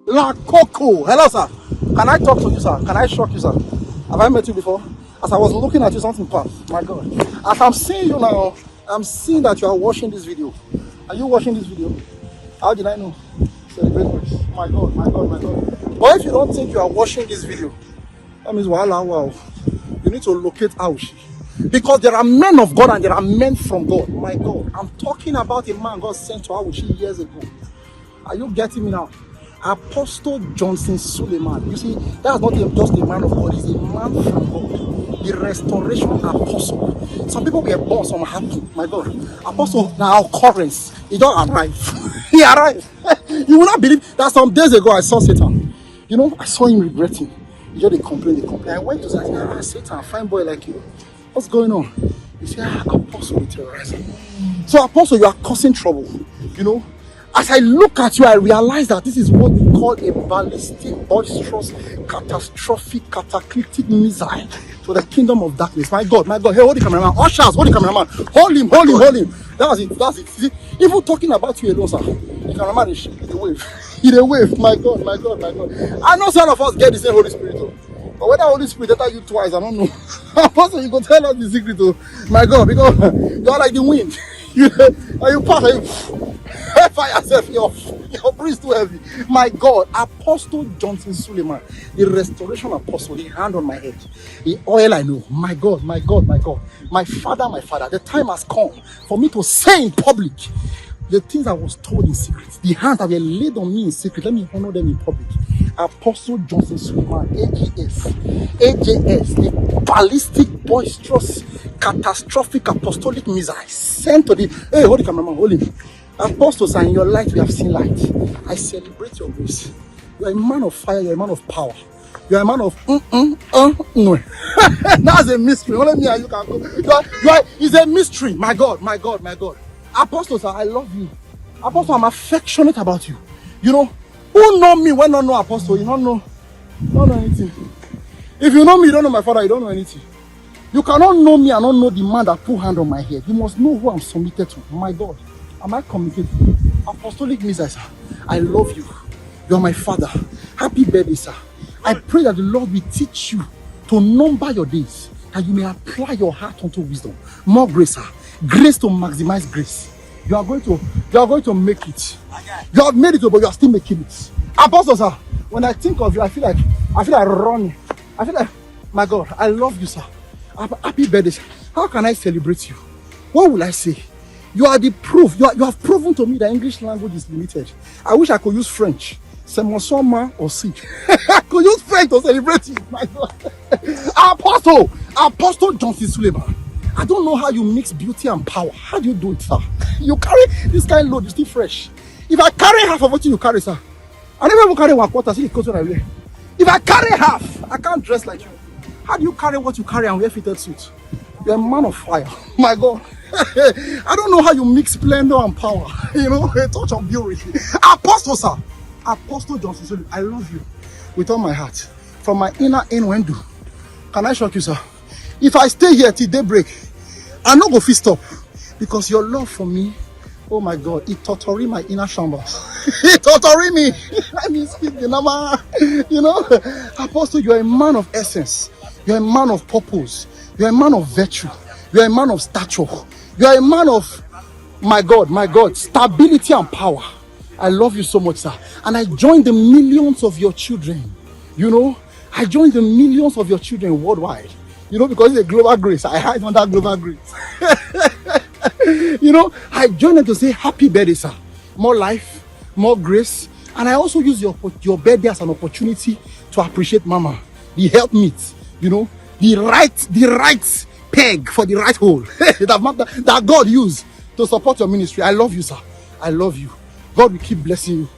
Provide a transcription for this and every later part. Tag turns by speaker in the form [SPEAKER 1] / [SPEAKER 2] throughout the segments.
[SPEAKER 1] La Coco. Hello, sir. Can I talk to you, sir? Can I shock you, sir? Have I met you before? As I was looking at you, something passed. My God. As I'm seeing you now, I'm seeing that you are watching this video. Are you watching this video? How did I know? Celebrate grace. My God, my God, my God. But if you don't think you are watching this video, that means wow. You need to locate Aushi. Because there are men of God and there are men from God. My God. I'm talking about a man God sent to Aushi years ago. Are you getting me now? Apostle Johnson Suleman. You see, that's not just a man of God, he's a man from God. The restoration apostle. Some people were born, some happened. My God. Apostle, now occurrence. He don't arrive. He arrived. You will not believe that some days ago I saw Satan. You know, I saw him regretting. He just complained. I went to say, Satan, fine boy like you. What's going on? He said, Apostle, with terrorism. So, Apostle, you are causing trouble. You know, as I look at you, I realize that this is what we call a ballistic, boisterous, catastrophic, cataclysmic missile to the kingdom of darkness. My God, my God. Hey, hold the cameraman. Ushers, hold the cameraman. Hold him. That's it. See, even talking about you alone, sir. The cameraman is in the wave. In a wave. My God. I know some of us get the same Holy Spirit, though. But whether Holy Spirit enter you twice, I don't know. Also, you can tell us the secret, though. My God, because you are like the wind. You pass and you fire yourself. Your breeze too heavy. My God, Apostle Johnson Suleman, the restoration apostle, the hand on my head, the oil I know. My God. My Father, the time has come for me to say in public the things I was told in secret, the hands that were laid on me in secret. Let me honor them in public. Apostle Johnson Suleman, AJS, the ballistic, boisterous, catastrophic apostolic missile sent to the. Hey, hold the cameraman, hold him. Apostles are in your light, we have seen light. I celebrate your grace. You are a man of fire, you are a man of power. You are a man of no. That's a mystery. Only me and you can go. It's a mystery. My God. Apostles, I love you. Apostle, I'm affectionate about you. You know, who know me when don't know Apostle? You don't know anything. If you know me, you don't know my father, you don't know anything. You cannot know me and not know the man that put hand on my head. You must know who I'm submitted to. My God. Am I committed? Apostolic message, sir. I love you. You are my father. Happy birthday, sir. I pray that the Lord will teach you to number your days, that you may apply your heart unto wisdom. More grace, sir. Grace to maximize grace. You are going to make it. You have made it, but you are still making it. Apostle, sir. When I think of you, I feel like running. I feel like, my God, I love you, sir. Happy birthday, sir. How can I celebrate you? What will I say? You are the proof. You have proven to me that English language is limited. I wish I could use French. C'est mon somme or si. I could use French to celebrate you. My God. Apostle Johnson Suleman. I don't know how you mix beauty and power. How do you do it, sir? You carry this kind of load, you still fresh. If I carry half of what you carry, sir, I never even carry 1/4, see the clothes I wear. If I carry half, I can't dress like you. How do you carry what you carry and wear fitted suit? You're a man of fire. My God. I don't know how you mix splendor and power. You know, a touch of beauty. Apostle, sir. Apostle Johnson, I love you with all my heart. From my inner innuendo. Can I shock you, sir? If I stay here till daybreak, I'm not going to stop. Because your love for me, oh my God, it torturing my inner chambers. It torturing me. Let me speak the number. You know, Apostle, you are a man of essence. You are a man of purpose. You are a man of virtue. You are a man of stature. You are a man of, my God, stability and power. I love you so much, sir. And I join the millions of your children. You know, I join the millions of your children worldwide. You know, because it's a global grace. I hide under global grace. You know, I join them to say happy birthday, sir. More life, more grace. And I also use your birthday as an opportunity to appreciate Mama. The helpmeet, you know, the right peg for the right hole that God used to support your ministry. I love you, sir. I love you. God will keep blessing you.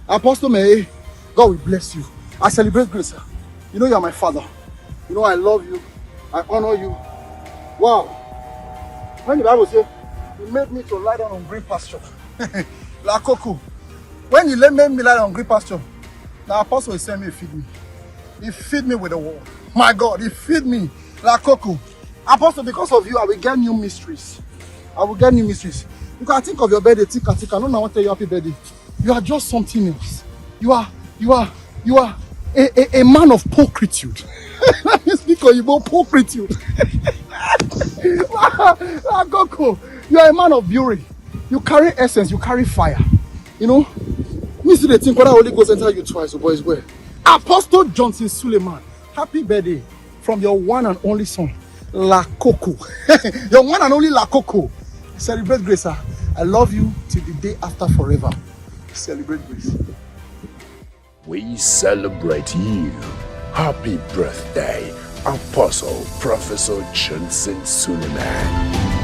[SPEAKER 1] Apostle May, God will bless you. I celebrate grace, sir. You know you are my father. You know I love you. I honor you. Wow. When the Bible says, you made me to lie down on green pasture. La Coco. When you made me lie down on green pasture, the apostle will send me to feed me. He feed me with the word. My God, he feed me. La Coco. Apostle, because of you, I will get new mysteries. Because I think of your birthday, tika. I don't know what to tell you happy birthday. You are just something else. You are You are a man of pulchritude. Let me speak on you about pulchritude. Goku, you are a man of beauty. You carry essence, you carry fire. You know, me see the thing whether Holy Ghost enter you twice, so boys, well. Apostle Johnson Suleman, happy birthday from your one and only son, Lakoko. Your one and only Lakoko. Celebrate grace, sir. I love you till the day after forever. Celebrate grace.
[SPEAKER 2] We celebrate you. Happy birthday, Apostle Professor Johnson Suleman.